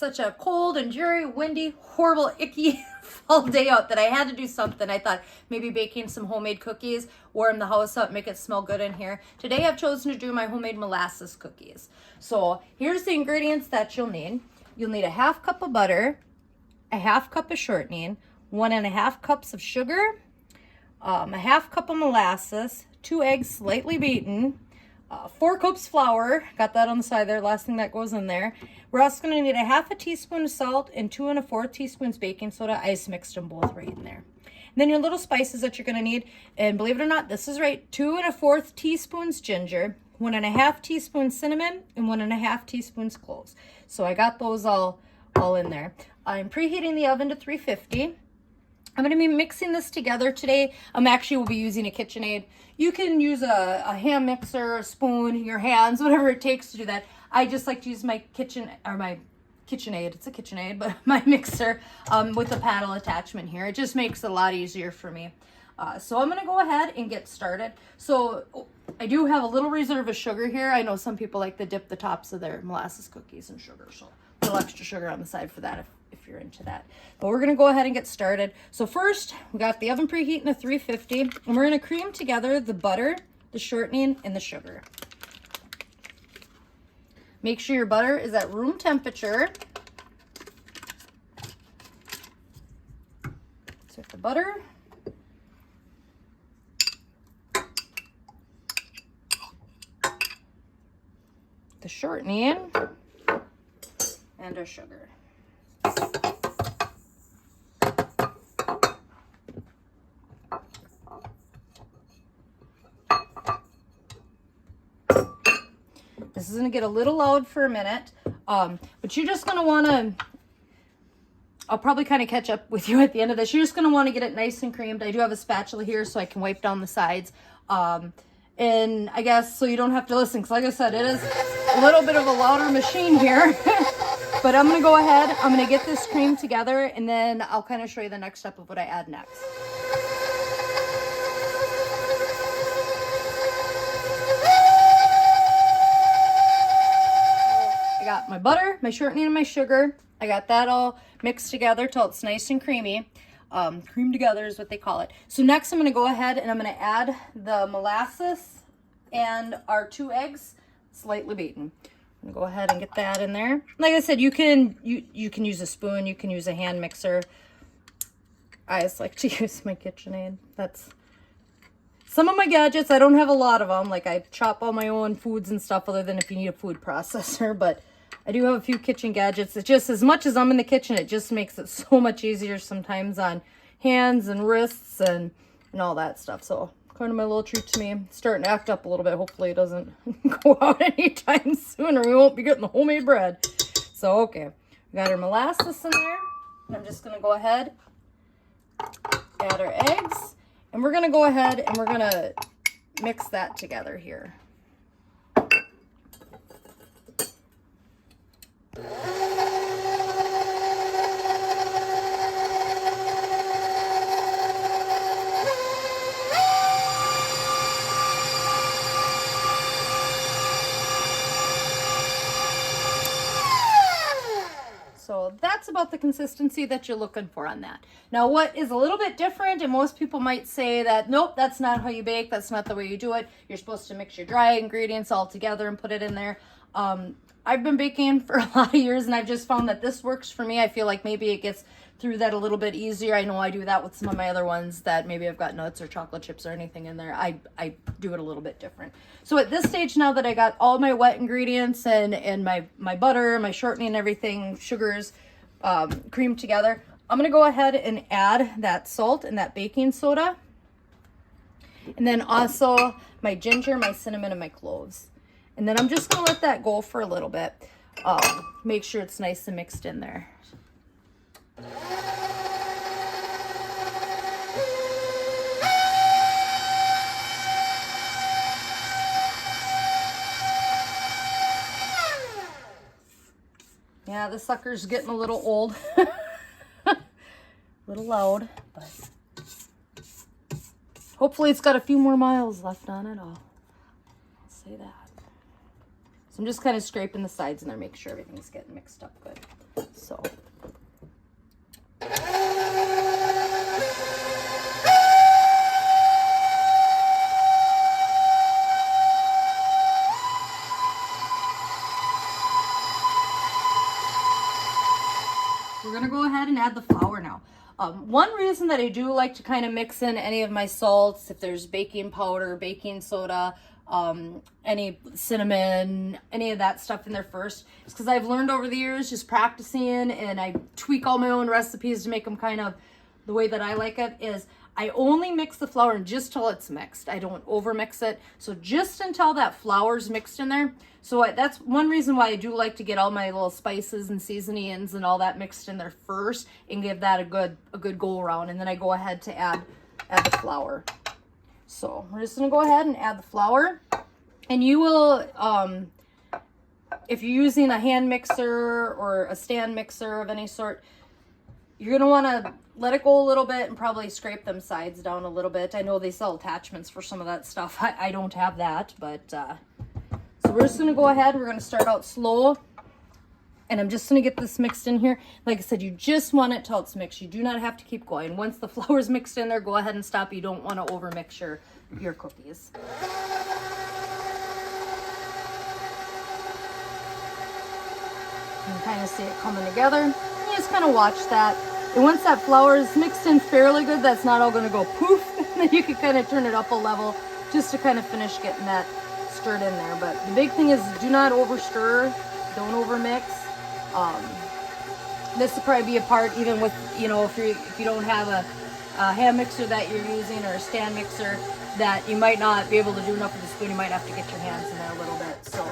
such a cold and dreary, windy, horrible, icky fall day out that I had to do something. I thought maybe baking some homemade cookies, warm the house up, make it smell good in here. Today I've chosen to do my homemade molasses cookies. So here's the ingredients that you'll need. You'll need a 1/2 cup of butter, a 1/2 cup of shortening, 1½ cups of sugar, a 1/2 cup of molasses, 2 eggs slightly beaten, 4 cups flour, got that on the side there, last thing that goes in there. We're also going to need a 1/2 teaspoon of salt and 2 1/4 teaspoons baking soda. I just mixed them both right in there. And then your little spices that you're going to need, and believe it or not, this is right, 2 1/4 teaspoons ginger, 1 1/2 teaspoons cinnamon, and 1 1/2 teaspoons cloves. So I got those all in there. I'm preheating the oven to 350. I'm going to be mixing this together today. Actually will be using a KitchenAid. You can use a hand mixer, a spoon, your hands, whatever it takes to do that. I just like to use my KitchenAid. It's a KitchenAid, but my mixer with the paddle attachment here. It just makes it a lot easier for me. So I'm going to go ahead and get started. So I do have a little reserve of sugar here. I know some people like to dip the tops of their molasses cookies in sugar, so a little extra sugar on the side for that if you're into that. But we're going to go ahead and get started. So first, we got the oven preheating to 350, and we're going to cream together the butter, the shortening, and the sugar. Make sure your butter is at room temperature. So the butter. The shortening and our sugar. This is going to get a little loud for a minute, but you're just going to want to, I'll probably kind of catch up with you at the end of this. You're just going to want to get it nice and creamed. I do have a spatula here so I can wipe down the sides. And I guess so you don't have to listen, because like I said, it is a little bit of a louder machine here. But I'm going to go ahead, I'm going to get this cream together, and then I'll kind of show you the next step of what I add next. I got my butter, my shortening, and my sugar. I got that all mixed together till it's nice and creamy. Cream together is what they call it. So next I'm going to go ahead and I'm going to add the molasses and our 2 eggs slightly beaten. I'm going to go ahead and get that in there. Like I said, you can use a spoon, you can use a hand mixer. I just like to use my KitchenAid. That's some of my gadgets. I don't have a lot of them. Like I chop all my own foods and stuff, other than if you need a food processor, but I do have a few kitchen gadgets. It's just, as much as I'm in the kitchen, it just makes it so much easier sometimes on hands and wrists and all that stuff. So kind of my little treat to me. It's starting to act up a little bit. Hopefully it doesn't go out anytime soon, or we won't be getting the homemade bread. So, okay. We got our molasses in there. I'm just going to go ahead, add our eggs, and we're going to go ahead and we're going to mix that together here. So that's about the consistency that you're looking for on that. Now, what is a little bit different, and most people might say that, nope, that's not how you bake, that's not the way you do it. You're supposed to mix your dry ingredients all together and put it in there. I've been baking for a lot of years, and I've just found that this works for me. I feel like maybe it gets through that a little bit easier. I know I do that with some of my other ones that maybe I've got nuts or chocolate chips or anything in there. I do it a little bit different. So at this stage, now that I got all my wet ingredients and my butter, my shortening and everything, sugars, creamed together, I'm going to go ahead and add that salt and that baking soda. And then also my ginger, my cinnamon, and my cloves. And then I'm just going to let that go for a little bit. Make sure it's nice and mixed in there. Yeah, this sucker's getting a little old. A little loud, but hopefully it's got a few more miles left on it. I'll say that. So I'm just kind of scraping the sides in there, make sure everything's getting mixed up good. So. We're gonna go ahead and add the flour now. One reason that I do like to kind of mix in any of my salts, if there's baking powder, baking soda, any cinnamon, any of that stuff in there first, is because I've learned over the years just practicing, and I tweak all my own recipes to make them kind of the way that I like it, is I only mix the flour just till it's mixed. I don't over mix it. So just until that flour's mixed in there. So that's one reason why I do like to get all my little spices and seasonings and all that mixed in there first and give that a good go around. And then I go ahead to add the flour. So we're just gonna go ahead and add the flour. And you will, if you're using a hand mixer or a stand mixer of any sort, you're gonna wanna let it go a little bit and probably scrape them sides down a little bit. I know they sell attachments for some of that stuff. I don't have that, but so we're just gonna go ahead. We're gonna start out slow, and I'm just gonna get this mixed in here. Like I said, you just want it till it's mixed. You do not have to keep going. Once the flour's mixed in there, go ahead and stop. You don't want to over mix your cookies. You can kind of see it coming together. You just kind of watch that. And once that flour is mixed in fairly good, that's not all going to go poof. Then you can kind of turn it up a level just to kind of finish getting that stirred in there. But the big thing is do not over stir, don't over mix. This will probably be a part even with, you know, if you don't have a hand mixer that you're using or a stand mixer, that you might not be able to do enough with the spoon. You might have to get your hands in there a little bit. So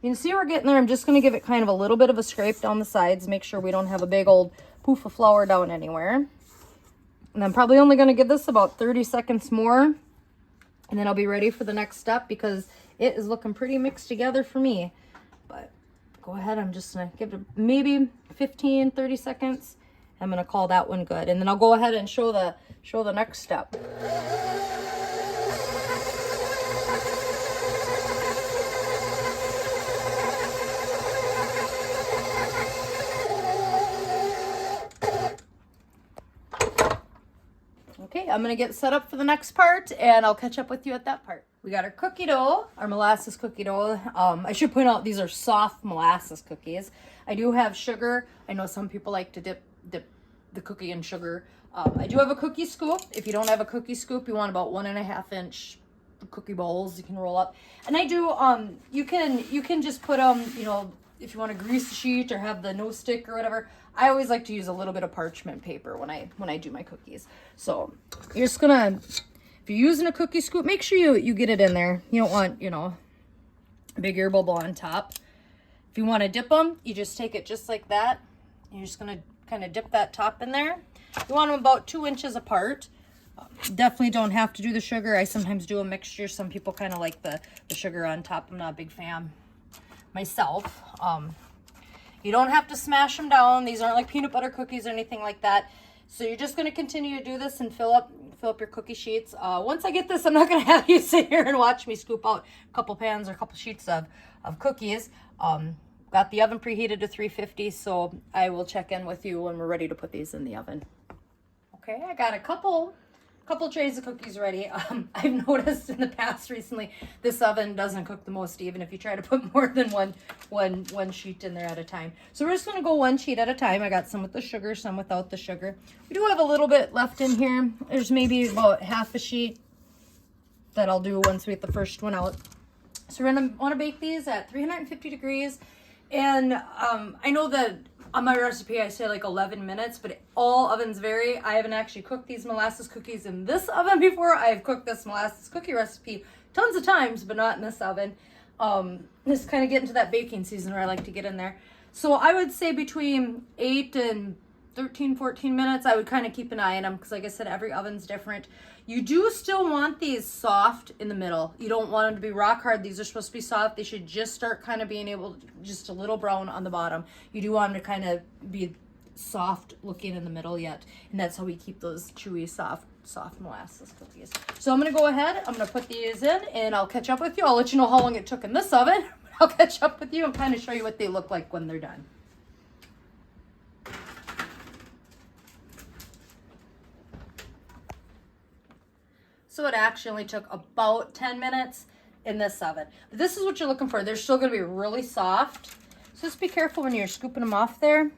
you can see we're getting there. I'm just going to give it kind of a little bit of a scrape down the sides. Make sure we don't have a big old poof of flour down anywhere. And I'm probably only going to give this about 30 seconds more. And then I'll be ready for the next step because it is looking pretty mixed together for me. But go ahead. I'm just going to give it maybe 15, 30 seconds. I'm going to call that one good. And then I'll go ahead and show the next step. Okay, I'm going to get set up for the next part, and I'll catch up with you at that part. We got our cookie dough, our molasses cookie dough. I should point out these are soft molasses cookies. I do have sugar. I know some people like to dip the cookie in sugar. I do have a cookie scoop. If you don't have a cookie scoop, you want about 1.5 inch cookie bowls you can roll up. And I do, you can just put them, you know, if you want to grease the sheet or have the no stick or whatever. I always like to use a little bit of parchment paper when I do my cookies. So you're just gonna, if you're using a cookie scoop, make sure you get it in there. You don't want, you know, a big air bubble on top. If you want to dip them, you just take it just like that. You're just gonna kind of dip that top in there. You want them about 2 inches apart. Definitely don't have to do the sugar. I sometimes do a mixture. Some people kind of like the sugar on top. I'm not a big fan myself. You don't have to smash them down. These aren't like peanut butter cookies or anything like that. So you're just going to continue to do this and fill up your cookie sheets. Once I get this, I'm not going to have you sit here and watch me scoop out a couple pans or a couple sheets of cookies. Got the oven preheated to 350, so I will check in with you when we're ready to put these in the oven. Okay, I got a couple trays of cookies ready. I've noticed in the past recently, this oven doesn't cook the most even if you try to put more than one sheet in there at a time. So we're just gonna go one sheet at a time. I got some with the sugar, some without the sugar. We do have a little bit left in here. There's maybe about half a sheet that I'll do once we get the first one out. So we're gonna wanna bake these at 350 degrees. And I know that on my recipe, I say like 11 minutes, but all ovens vary. I haven't actually cooked these molasses cookies in this oven before. I've cooked this molasses cookie recipe tons of times, but not in this oven. Just kind of get into that baking season where I like to get in there. So I would say between 8 and 13, 14 minutes, I would kind of keep an eye on them because like I said, every oven's different. You do still want these soft in the middle. You don't want them to be rock hard. These are supposed to be soft. They should just start kind of being able to, just a little brown on the bottom. You do want them to kind of be soft looking in the middle yet. And that's how we keep those chewy, soft molasses cookies. So I'm going to go ahead. I'm going to put these in and I'll catch up with you. I'll let you know how long it took in this oven. I'll catch up with you and kind of show you what they look like when they're done. So it actually only took about 10 minutes in this oven. But this is what you're looking for. They're still going to be really soft. So just be careful when you're scooping them off there.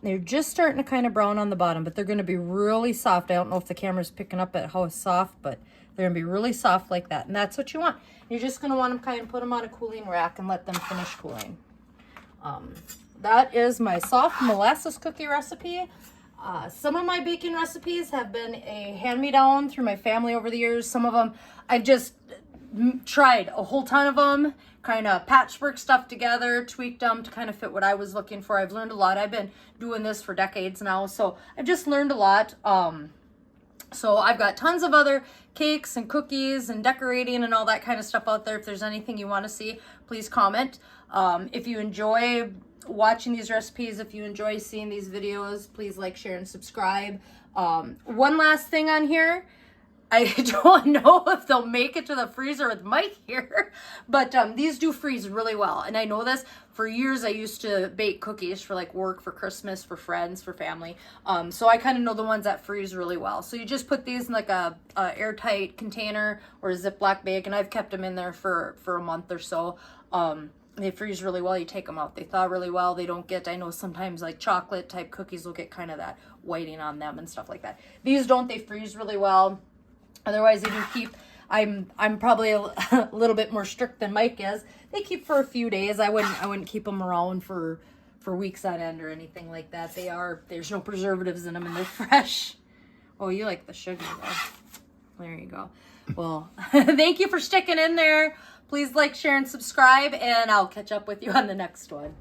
They're just starting to kind of brown on the bottom, but they're going to be really soft. I don't know if the camera's picking up at how soft, but they're going to be really soft like that. And that's what you want. You're just going to want to kind of put them on a cooling rack and let them finish cooling. That is my soft molasses cookie recipe. Some of my baking recipes have been a hand-me-down through my family over the years. Some of them I've just tried a whole ton of them, kind of patchwork stuff together, tweaked them to kind of fit what I was looking for. I've learned a lot. I've been doing this for decades now, so I've just learned a lot. So I've got tons of other cakes and cookies and decorating and all that kind of stuff out there. If there's anything you want to see, please comment. If you enjoy watching these recipes, if you enjoy seeing these videos, please like, share, and subscribe. One last thing on here. I don't know if they'll make it to the freezer with Mike here, but these do freeze really well. And I know this. For years, I used to bake cookies for like work, for Christmas, for friends, for family. So I kind of know the ones that freeze really well. So you just put these in like a airtight container or a Ziploc bag, and I've kept them in there for a month or so. They freeze really well. You take them out. They thaw really well. They don't get, I know sometimes like chocolate type cookies will get kind of that whiting on them and stuff like that. These don't. They freeze really well. Otherwise, they do keep, I'm probably a little bit more strict than Mike is. They keep for a few days. I wouldn't keep them around for weeks on end or anything like that. There's no preservatives in them and they're fresh. Oh, you like the sugar though. There you go. Well, thank you for sticking in there. Please like, share, and subscribe, and I'll catch up with you on the next one.